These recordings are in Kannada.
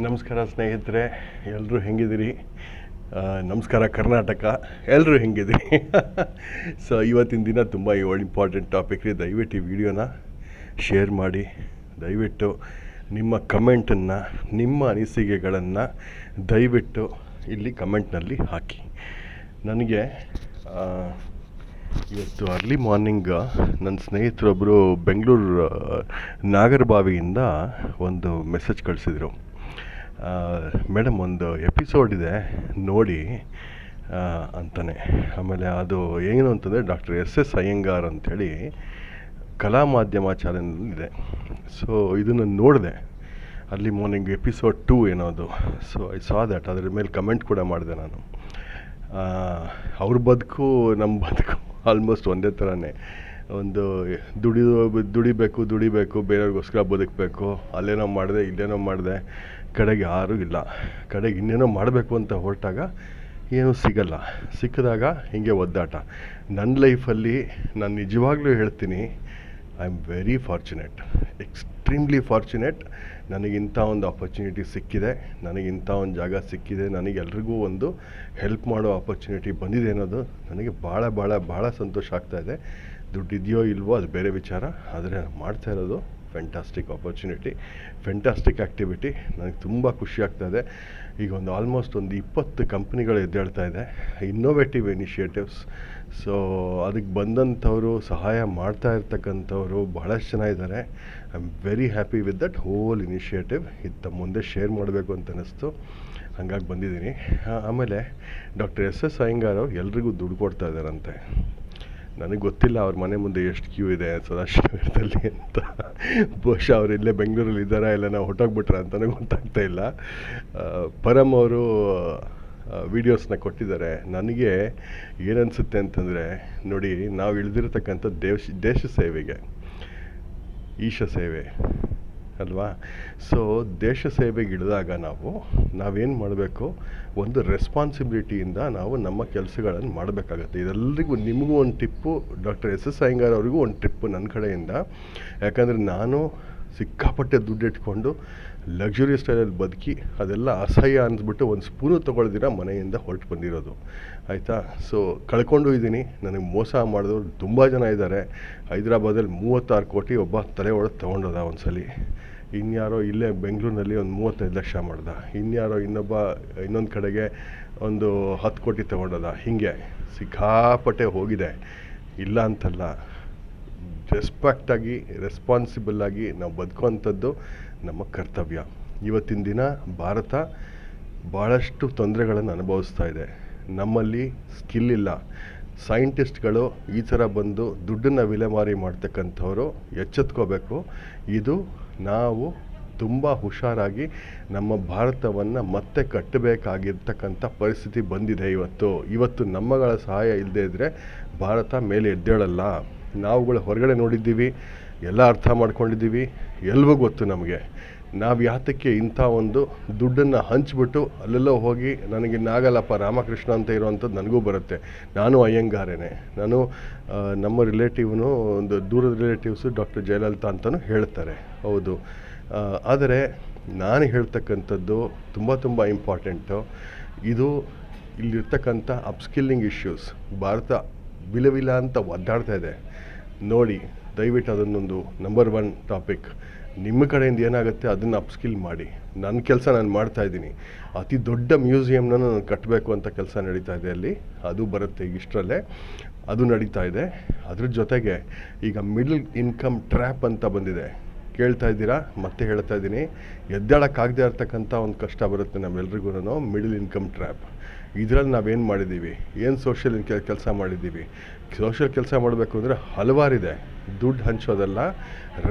ನಮಸ್ಕಾರ ಸ್ನೇಹಿತರೆ, ಎಲ್ಲರೂ ಹೆಂಗಿದ್ದೀರಿ? ನಮಸ್ಕಾರ ಕರ್ನಾಟಕ, ಎಲ್ಲರೂ ಹೆಂಗಿದ್ದೀರಿ? ಸೊ ಇವತ್ತಿನ ದಿನ ತುಂಬ ಇಂಪಾರ್ಟೆಂಟ್ ಟಾಪಿಕ್ ರೀ. ದಯವಿಟ್ಟು ಈ ವಿಡಿಯೋನ ಶೇರ್ ಮಾಡಿ. ದಯವಿಟ್ಟು ನಿಮ್ಮ ಕಮೆಂಟನ್ನು, ನಿಮ್ಮ ಅನಿಸಿಕೆಗಳನ್ನು ದಯವಿಟ್ಟು ಇಲ್ಲಿ ಕಮೆಂಟ್ನಲ್ಲಿ ಹಾಕಿ. ನನಗೆ ಇವತ್ತು ಅರ್ಲಿ ಮಾರ್ನಿಂಗ್ ನನ್ನ ಸ್ನೇಹಿತರೊಬ್ಬರು ಬೆಂಗಳೂರು ನಾಗರಬಾವಿಯಿಂದ ಒಂದು ಮೆಸೇಜ್ ಕಳಿಸಿದರು. ಮೇಡಮ್, ಒಂದು ಎಪಿಸೋಡ್ ಇದೆ ನೋಡಿ ಅಂತಾನೆ. ಆಮೇಲೆ ಅದು ಏನು ಅಂತಂದರೆ ಡಾಕ್ಟರ್ ಎಸ್ ಅಯ್ಯಂಗಾರ್ ಅಂಥೇಳಿ ಕಲಾ ಮಾಧ್ಯಮ ಚಾನೆಲ್ನಲ್ಲಿದೆ. ಸೊ ಇದನ್ನು ನೋಡಿದೆ, ಅರ್ಲಿ ಮಾರ್ನಿಂಗ್ ಎಪಿಸೋಡ್ 2 ಏನೋ ಅದು. So I saw that. ಅದ್ರ ಮೇಲೆ ಕಮೆಂಟ್ ಕೂಡ ಮಾಡಿದೆ ನಾನು. ಅವ್ರ ಬದುಕು ನಮ್ಮ ಬದುಕು ಆಲ್ಮೋಸ್ಟ್ ಒಂದೇ ಥರನೇ. ಒಂದು ದುಡಿಬೇಕು, ಬೇರೆಯವ್ರಿಗೋಸ್ಕರ ಬದುಕಬೇಕು. ಅಲ್ಲೇನೋ ಮಾಡಿದೆ, ಇಲ್ಲೇನೋ ಮಾಡಿದೆ, ಕಡೆಗೆ ಯಾರೂ ಇಲ್ಲ. ಕಡೆಗೆ ಇನ್ನೇನೋ ಮಾಡಬೇಕು ಅಂತ ಹೊರಟಾಗ ಏನೂ ಸಿಗಲ್ಲ. ಸಿಕ್ಕಿದಾಗ ಹೀಗೆ ಒದ್ದಾಟ. ನನ್ನ ಲೈಫಲ್ಲಿ ನಾನು ನಿಜವಾಗ್ಲೂ ಹೇಳ್ತೀನಿ, I am very fortunate, extremely fortunate. ನನಗಿಂಥ ಒಂದು ಆಪರ್ಚುನಿಟಿ ಸಿಕ್ಕಿದೆ, ನನಗಿಂಥ ಒಂದು ಜಾಗ ಸಿಕ್ಕಿದೆ, ನನಗೆಲ್ರಿಗೂ ಒಂದು ಹೆಲ್ಪ್ ಮಾಡೋ ಆಪರ್ಚುನಿಟಿ ಬಂದಿದೆ ಅನ್ನೋದು ನನಗೆ ಭಾಳ ಸಂತೋಷ ಆಗ್ತಾಯಿದೆ. ದುಡ್ಡಿದೆಯೋ ಇಲ್ವೋ ಅದು ಬೇರೆ ವಿಚಾರ, ಆದರೆ ನಾನು ಮಾಡ್ತಾ ಇರೋದು ಫ್ಯಾಂಟಾಸ್ಟಿಕ್ ಆಪರ್ಚುನಿಟಿ, ಫ್ಯಾಂಟಾಸ್ಟಿಕ್ ಆ್ಯಕ್ಟಿವಿಟಿ. ನನಗೆ ತುಂಬ ಖುಷಿ ಆಗ್ತಾಯಿದೆ. ಈಗ ಆಲ್ಮೋಸ್ಟ್ 20 ಕಂಪ್ನಿಗಳು ಎದ್ದೇಳ್ತಾ ಇದೆ, ಇನ್ನೋವೇಟಿವ್ ಇನಿಷಿಯೇಟಿವ್ಸ್. ಸೊ ಅದಕ್ಕೆ ಬಂದಂಥವರು, ಸಹಾಯ ಮಾಡ್ತಾ ಇರ್ತಕ್ಕಂಥವ್ರು ಬಹಳಷ್ಟು ಜನ ಇದ್ದಾರೆ. I am very happy with that hole initiative. ಇದು ಮುಂದೆ ಶೇರ್ ಮಾಡಬೇಕು ಅಂತ ಅನ್ನಿಸ್ತು, ಹಾಗಾಗಿ ಬಂದಿದ್ದೀನಿ. ಆಮೇಲೆ ಡಾಕ್ಟರ್ ಎಸ್ ಅಯ್ಯಂಗಾರ್ ಎಲ್ರಿಗೂ ದುಡ್ಡು ಕೊಡ್ತಾ ಇದ್ದಾರಂತೆ. ನನಗೆ ಗೊತ್ತಿಲ್ಲ ಅವ್ರ ಮನೆ ಮುಂದೆ ಎಷ್ಟು ಕ್ಯೂ ಇದೆ ಸದಾಶಿವದಲ್ಲಿ ಅಂತ. ಬಹುಶಃ ಅವ್ರು ಇಲ್ಲೇ ಬೆಂಗಳೂರಲ್ಲಿ ಇದ್ದಾರಾ, ಇಲ್ಲ ನಾವು ಹೊಟ್ಟೋಗ್ಬಿಟ್ರ ಅಂತಲೂ ಗೊತ್ತಾಗ್ತಾ ಇಲ್ಲ. ಪರಮ್ ಅವರು ವೀಡಿಯೋಸ್ನ ಕೊಟ್ಟಿದ್ದಾರೆ. ನನಗೆ ಏನನ್ಸುತ್ತೆ ಅಂತಂದರೆ, ನೋಡಿ, ನಾವು ಇಳಿದಿರತಕ್ಕಂಥ ದೇಶ ಸೇವೆಗೆ ಈಶ ಸೇವೆ ಅಲ್ವಾ? ಸೊ ದೇಶ ಸೇವೆಗೆ ಇಳಿದಾಗ ನಾವೇನು ಮಾಡಬೇಕು, ಒಂದು ರೆಸ್ಪಾನ್ಸಿಬಿಲಿಟಿಯಿಂದ ನಾವು ನಮ್ಮ ಕೆಲಸಗಳನ್ನು ಮಾಡಬೇಕಾಗತ್ತೆ. ಇದೆಲ್ಲರಿಗೂ ನಿಮಗೂ ಒಂದು ಟಿಪ್ಪು, ಡಾಕ್ಟರ್ ಎಸ್ ಅಯ್ಯಂಗಾರ್ ಅವರಿಗೂ ಒಂದು ಟಿಪ್ಪು ನನ್ನ ಕಡೆಯಿಂದ. ಯಾಕಂದರೆ ನಾನು ಸಿಕ್ಕಾಪಟ್ಟೆ ದುಡ್ಡು ಇಟ್ಕೊಂಡು ಲಕ್ಸುರಿ ಸ್ಟೈಲಲ್ಲಿ ಬದುಕಿ ಅದೆಲ್ಲ ಅಸಹ್ಯ ಅಂದ್ಬಿಟ್ಟು ಒಂದು ಸ್ಪೂನು ತೊಗೊಳ್ದಿರ ಮನೆಯಿಂದ ಹೊರಟು ಬಂದಿರೋದು, ಆಯಿತಾ? ಸೊ ಕಳ್ಕೊಂಡು ಇದ್ದೀನಿ. ನನಗೆ ಮೋಸ ಮಾಡಿದವರು ತುಂಬ ಜನ ಇದ್ದಾರೆ. ಹೈದ್ರಾಬಾದಲ್ಲಿ 36 ಕೋಟಿ ಒಬ್ಬ ತಲೆ ಒಳಗೆ ತೊಗೊಂಡದ ಒಂದು ಸಲ. ಇನ್ಯಾರೋ ಇಲ್ಲೇ ಬೆಂಗಳೂರಿನಲ್ಲಿ ಒಂದು 35 ಲಕ್ಷ ಮಾಡ್ದ. ಇನ್ಯಾರೋ ಇನ್ನೊಂದು ಕಡೆಗೆ ಒಂದು 10 ಕೋಟಿ ತೊಗೊಂಡದ. ಹೀಗೆ ಸಿಕ್ಕಾಪಟ್ಟೆ ಹೋಗಿದೆ, ಇಲ್ಲ ಅಂತಲ್ಲ. ರೆಸ್ಪೆಕ್ಟಾಗಿ, ರೆಸ್ಪಾನ್ಸಿಬಲ್ಲಾಗಿ ನಾವು ಬದುಕುವಂಥದ್ದು ನಮ್ಮ ಕರ್ತವ್ಯ. ಇವತ್ತಿನ ದಿನ ಭಾರತ ಭಾಳಷ್ಟು ತೊಂದರೆಗಳನ್ನು ಅನುಭವಿಸ್ತಾ ಇದೆ. ನಮ್ಮಲ್ಲಿ ಸ್ಕಿಲ್ ಇಲ್ಲ. ಸೈಂಟಿಸ್ಟ್ಗಳು ಈ ಥರ ಬಂದು ದುಡ್ಡನ್ನು ವಿಲೇವಾರಿ ಮಾಡ್ತಕ್ಕಂಥವ್ರು ಎಚ್ಚೆತ್ಕೋಬೇಕು. ಇದು ನಾವು ತುಂಬ ಹುಷಾರಾಗಿ ನಮ್ಮ ಭಾರತವನ್ನು ಮತ್ತೆ ಕಟ್ಟಬೇಕಾಗಿರ್ತಕ್ಕಂಥ ಪರಿಸ್ಥಿತಿ ಬಂದಿದೆ ಇವತ್ತು ನಮ್ಮಗಳ ಸಹಾಯ ಇಲ್ಲದೇ ಇದ್ದರೆ ಭಾರತ ಮೇಲೆ ಎದ್ದೇಳಲ್ಲ. ನಾವುಗಳು ಹೊರಗಡೆ ನೋಡಿದ್ದೀವಿ, ಎಲ್ಲ ಅರ್ಥ ಮಾಡ್ಕೊಂಡಿದ್ದೀವಿ, ಎಲ್ವೂ ಗೊತ್ತು ನಮಗೆ. ನಾವು ಯಾತಕ್ಕೆ ಇಂಥ ಒಂದು ದುಡ್ಡನ್ನು ಹಂಚ್ಬಿಟ್ಟು ಅಲ್ಲೆಲ್ಲೋ ಹೋಗಿ ನನಗೆ ನಾಗಲ್ಲಪ್ಪ ರಾಮಕೃಷ್ಣ ಅಂತ ಇರೋವಂಥದ್ದು ನನಗೂ ಬರುತ್ತೆ. ನಾನು ಅಯ್ಯಂಗಾರೇನೆ. ನಾನು ನಮ್ಮ ರಿಲೇಟಿವ್ನು, ಒಂದು ದೂರದ ರಿಲೇಟಿವ್ಸು ಡಾಕ್ಟರ್ ಜಯಲಲಿತಾ ಅಂತಲೂ ಹೇಳ್ತಾರೆ, ಹೌದು. ಆದರೆ ನಾನು ಹೇಳ್ತಕ್ಕಂಥದ್ದು ತುಂಬ ಇಂಪಾರ್ಟೆಂಟು. ಇದು ಇಲ್ಲಿರ್ತಕ್ಕಂಥ ಅಪ್ಸ್ಕಿಲ್ಲಿಂಗ್ ಇಶ್ಯೂಸ್. ಭಾರತ ವಿಲ ಅಂತ ಒದ್ದಾಡ್ತಾ ಇದೆ ನೋಡಿ. ದಯವಿಟ್ಟು ಅದನ್ನೊಂದು ನಂಬರ್ 1 ಟಾಪಿಕ್. ನಿಮ್ಮ ಕಡೆಯಿಂದ ಏನಾಗುತ್ತೆ ಅದನ್ನು ಅಪ್ಸ್ಕಿಲ್ ಮಾಡಿ. ನನ್ನ ಕೆಲಸ ನಾನು ಮಾಡ್ತಾಯಿದ್ದೀನಿ. ಅತಿ ದೊಡ್ಡ ಮ್ಯೂಸಿಯಮ್ನ ನಾನು ಕಟ್ಟಬೇಕು ಅಂತ ಕೆಲಸ ನಡೀತಾ ಇದೆ ಅಲ್ಲಿ. ಅದು ಬರುತ್ತೆ ಇಷ್ಟರಲ್ಲೇ, ಅದು ನಡೀತಾ ಇದೆ. ಅದ್ರ ಜೊತೆಗೆ ಈಗ ಮಿಡಲ್ ಇನ್ಕಮ್ ಟ್ರ್ಯಾಪ್ ಅಂತ ಬಂದಿದೆ. ಕೇಳ್ತಾ ಇದ್ದೀರಾ, ಮತ್ತೆ ಹೇಳ್ತಾ ಇದ್ದೀನಿ. ಎದ್ದೇಳಕ್ಕಾಗದೇ ಇರ್ತಕ್ಕಂಥ ಒಂದು ಕಷ್ಟ ಬರುತ್ತೆ ನಮ್ಮೆಲ್ರಿಗೂ. Middle income trap. ಇದರಲ್ಲಿ ನಾವೇನು ಮಾಡಿದ್ದೀವಿ, ಏನು ಸೋಷಿಯಲ್ ಕೆಲಸ ಮಾಡಿದ್ದೀವಿ? ಸೋಷಿಯಲ್ ಕೆಲಸ ಮಾಡಬೇಕು ಅಂದರೆ ಹಲವಾರಿದೆ. ದುಡ್ಡು ಹಂಚೋದಲ್ಲ,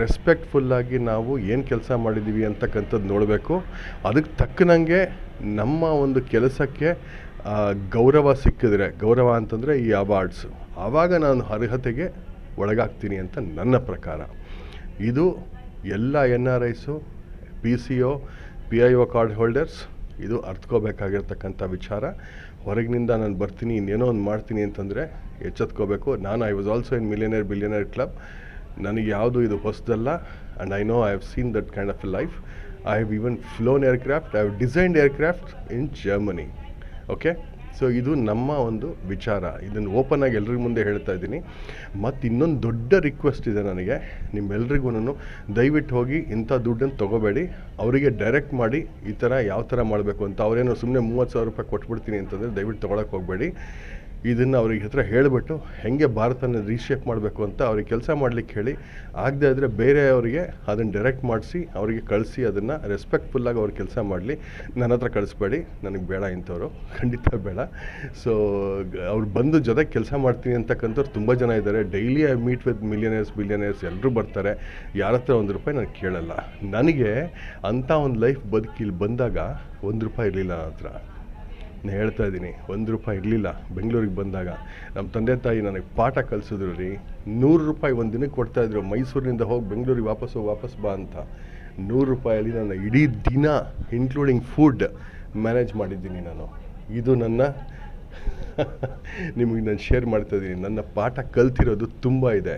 ರೆಸ್ಪೆಕ್ಟ್ಫುಲ್ಲಾಗಿ ನಾವು ಏನು ಕೆಲಸ ಮಾಡಿದ್ದೀವಿ ಅಂತಕ್ಕಂಥದ್ದು ನೋಡಬೇಕು. ಅದಕ್ಕೆ ತಕ್ಕನಂಗೆ ನಮ್ಮ ಒಂದು ಕೆಲಸಕ್ಕೆ ಗೌರವ ಸಿಕ್ಕಿದ್ರೆ, ಗೌರವ ಅಂತಂದರೆ ಈ ಅವಾರ್ಡ್ಸು, ಆವಾಗ ನಾನು ಅರ್ಹತೆಗೆ ಒಳಗಾಗ್ತೀನಿ ಅಂತ ನನ್ನ ಪ್ರಕಾರ. ಇದು ಎಲ್ಲ NRIಸು, PCO, PIO ಕಾರ್ಡ್ ಹೋಲ್ಡರ್ಸ್ ಇದು ಅರ್ಥಕೋಬೇಕಾಗಿರ್ತಕ್ಕಂಥ ವಿಚಾರ. ಹೊರಗಿನಿಂದ ನಾನು ಬರ್ತೀನಿ, ಇನ್ನೇನೋ ಒಂದು ಮಾಡ್ತೀನಿ ಅಂತಂದರೆ ಎಚ್ಚೆತ್ಕೋಬೇಕು. I was also in millionaire billionaire club. ನನಗೆ ಯಾವುದು ಇದು ಹೊಸದಲ್ಲ. And I know I have seen that kind of a life. I have even flown aircraft, I have designed aircraft in Germany. Okay, so ಇದು ನಮ್ಮ ಒಂದು ವಿಚಾರ. ಇದನ್ನು ಓಪನ್ ಆಗಿ ಎಲ್ರಿಗೂ ಮುಂದೆ ಹೇಳ್ತಾ ಇದ್ದೀನಿ. ಮತ್ತು ಇನ್ನೊಂದು ದೊಡ್ಡ ರಿಕ್ವೆಸ್ಟ್ ಇದೆ ನನಗೆ, ನಿಮ್ಮೆಲ್ರಿಗೂ, ದಯವಿಟ್ಟು ಹೋಗಿ ಇಂಥ ದುಡ್ಡನ್ನು ತೊಗೋಬೇಡಿ. ಅವರಿಗೆ ಡೈರೆಕ್ಟ್ ಮಾಡಿ ಈ ಥರ ಯಾವ ಥರ ಮಾಡಬೇಕು ಅಂತ. ಅವರೇನೋ ಸುಮ್ಮನೆ 30,000 ರೂಪಾಯಿ ಕೊಟ್ಬಿಡ್ತೀನಿ ಅಂತಂದರೆ ದಯವಿಟ್ಟು ತೊಗೊಳಕ್ಕೆ ಹೋಗಬೇಡಿ. ಇದನ್ನು ಅವ್ರಿಗೆ ಹತ್ರ ಹೇಳಿಬಿಟ್ಟು ಹೇಗೆ ಭಾರತನ ರೀಶೇಪ್ ಮಾಡಬೇಕು ಅಂತ ಅವ್ರಿಗೆ ಕೆಲಸ ಮಾಡಲಿಕ್ಕೆ ಹೇಳಿ. ಆಗದೆ ಆದರೆ ಬೇರೆಯವರಿಗೆ ಅದನ್ನು ಡೈರೆಕ್ಟ್ ಮಾಡಿಸಿ ಅವರಿಗೆ ಕಳಿಸಿ, ಅದನ್ನು ರೆಸ್ಪೆಕ್ಟ್ಫುಲ್ಲಾಗಿ ಅವ್ರು ಕೆಲಸ ಮಾಡಲಿ. ನನ್ನ ಹತ್ರ ಕಳಿಸ್ಬೇಡಿ, ನನಗೆ ಬೇಡ ಇಂಥವ್ರು, ಖಂಡಿತ ಬೇಡ. ಸೊ ಅವ್ರು ಬಂದು ಜೊತೆಗೆ ಕೆಲಸ ಮಾಡ್ತೀನಿ ಅಂತಕ್ಕಂಥವ್ರು ತುಂಬ ಜನ ಇದ್ದಾರೆ. Daily I meet with millionaires, billionaires ಎಲ್ಲರೂ ಬರ್ತಾರೆ. ಯಾರ ಹತ್ರ ₹1 ನಾನು ಕೇಳಲ್ಲ. ನನಗೆ ಅಂಥ ಒಂದು ಲೈಫ್ ಬದುಕಿಲ್ಲಿ ಬಂದಾಗ ₹1 ಇರಲಿಲ್ಲ ನನ್ನ ಹತ್ರ. ನಾನು ಹೇಳ್ತಾ ಇದ್ದೀನಿ, ₹1 ಇರಲಿಲ್ಲ. ಬೆಂಗಳೂರಿಗೆ ಬಂದಾಗ ನಮ್ಮ ತಂದೆ ತಾಯಿ ನನಗೆ ಪಾಠ ಕಲಿಸಿದ್ರು ರೀ. ₹100 ಒಂದು ದಿನಕ್ಕೆ ಕೊಡ್ತಾಯಿದ್ರು. ಮೈಸೂರಿನಿಂದ ಹೋಗಿ ಬೆಂಗಳೂರಿಗೆ ವಾಪಸ್ ಬಾ ಅಂತ. ₹100 ನಾನು ಇಡೀ ದಿನ ಇನ್ಕ್ಲೂಡಿಂಗ್ ಫುಡ್ ಮ್ಯಾನೇಜ್ ಮಾಡಿದ್ದೀನಿ ನಾನು. ಇದು ನನ್ನ ನಿಮಗೆ ನಾನು ಶೇರ್ ಮಾಡ್ತಾಯಿದ್ದೀನಿ. ನನ್ನ ಪಾಠ ಕಲ್ತಿರೋದು ತುಂಬ ಇದೆ.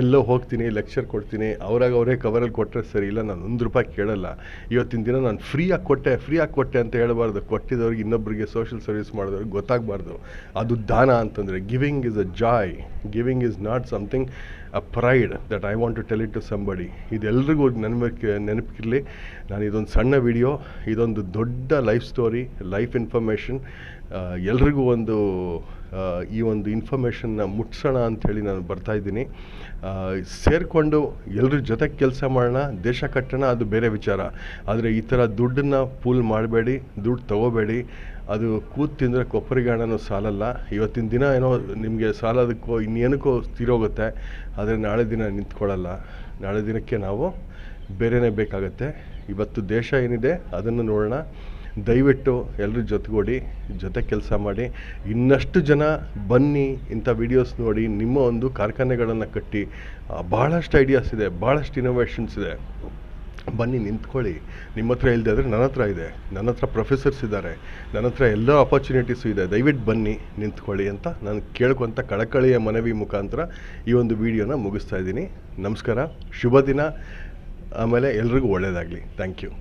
ಎಲ್ಲೋ ಹೋಗ್ತೀನಿ, ಲೆಕ್ಚರ್ ಕೊಡ್ತೀನಿ, ಅವರೇ ಕವರಲ್ಲಿ ಕೊಟ್ಟರೆ ಸರಿ, ಇಲ್ಲ ನಾನು ₹1 ಕೇಳಲ್ಲ. ಇವತ್ತಿನ ದಿನ ನಾನು ಫ್ರೀಯಾಗಿ ಕೊಟ್ಟೆ ಅಂತ ಹೇಳಬಾರ್ದು. ಕೊಟ್ಟಿದ್ದವ್ರಿಗೆ, ಇನ್ನೊಬ್ಬರಿಗೆ ಸೋಷಿಯಲ್ ಸರ್ವಿಸ್ ಮಾಡಿದವ್ರಿಗೆ ಗೊತ್ತಾಗಬಾರ್ದು. ಅದು ದಾನ ಅಂತಂದರೆ. Giving is a joy, giving is not something a pride that I want to tell it to somebody. ಇದೆಲ್ರಿಗೂ ನೆನಪಿರಲಿ. ನಾನು ಇದೊಂದು ಸಣ್ಣ ವಿಡಿಯೋ, ಇದೊಂದು ದೊಡ್ಡ ಲೈಫ್ ಸ್ಟೋರಿ, ಲೈಫ್ ಇನ್ಫಾರ್ಮೇಷನ್. ಎಲ್ರಿಗೂ ಈ ಒಂದು ಇನ್ಫಾರ್ಮೇಷನ್ನ ಮುಟ್ಸೋಣ ಅಂಥೇಳಿ ನಾನು ಬರ್ತಾಯಿದ್ದೀನಿ. ಸೇರಿಕೊಂಡು ಎಲ್ಲರ ಜೊತೆಗೆ ಕೆಲಸ ಮಾಡೋಣ, ದೇಶ ಕಟ್ಟೋಣ, ಅದು ಬೇರೆ ವಿಚಾರ. ಆದರೆ ಈ ಥರ ದುಡ್ಡನ್ನು ಪೂಲ್ ಮಾಡಬೇಡಿ, ದುಡ್ಡು ತೊಗೋಬೇಡಿ. ಅದು ಕೂತು ತಿಂದರೆ ಕೊಪ್ಪರಿಗೆ ಹಣನೂ ಸಾಲಲ್ಲ. ಇವತ್ತಿನ ದಿನ ಏನೋ ನಿಮಗೆ ಸಾಲೋದಕ್ಕೋ ಇನ್ನೇನಕ್ಕೋ ತೀರೋಗುತ್ತೆ. ಆದರೆ ನಾಳೆ ದಿನ ನಿಂತ್ಕೊಳ್ಳಲ್ಲ. ನಾಳೆ ದಿನಕ್ಕೆ ನಾವು ಬೇರೆಯೇ ಬೇಕಾಗತ್ತೆ. ಇವತ್ತು ದೇಶ ಏನಿದೆ ಅದನ್ನು ನೋಡೋಣ. ದಯವಿಟ್ಟು ಎಲ್ಲರೂ ಜೊತೆಗೂಡಿ ಜೊತೆ ಕೆಲಸ ಮಾಡಿ. ಇನ್ನಷ್ಟು ಜನ ಬನ್ನಿ, ಇಂಥ ವೀಡಿಯೋಸ್ ನೋಡಿ, ನಿಮ್ಮ ಒಂದು ಕಾರ್ಖಾನೆಗಳನ್ನು ಕಟ್ಟಿ. ಭಾಳಷ್ಟು ಐಡಿಯಾಸ್ ಇದೆ, ಭಾಳಷ್ಟು ಇನೋವೇಷನ್ಸ್ ಇದೆ. ಬನ್ನಿ, ನಿಂತ್ಕೊಳ್ಳಿ. ನಿಮ್ಮ ಹತ್ರ ಇಲ್ಲದೆ ಆದರೆ ನನ್ನ ಹತ್ರ ಇದೆ, ನನ್ನ ಹತ್ರ ಪ್ರೊಫೆಸರ್ಸ್ ಇದ್ದಾರೆ, ನನ್ನ ಹತ್ರ ಎಲ್ಲ ಆಪರ್ಚುನಿಟೀಸು ಇದೆ. ದಯವಿಟ್ಟು ಬನ್ನಿ, ನಿಂತ್ಕೊಳ್ಳಿ ಅಂತ ನಾನು ಕೇಳ್ಕೊತ ಕಳಕಳಿಯ ಮನವಿ ಮುಖಾಂತರ ಈ ಒಂದು ವಿಡಿಯೋನ ಮುಗಿಸ್ತಾ ಇದ್ದೀನಿ. ನಮಸ್ಕಾರ, ಶುಭ ದಿನ. ಆಮೇಲೆ ಎಲ್ರಿಗೂ ಒಳ್ಳೆಯದಾಗಲಿ. Thank you.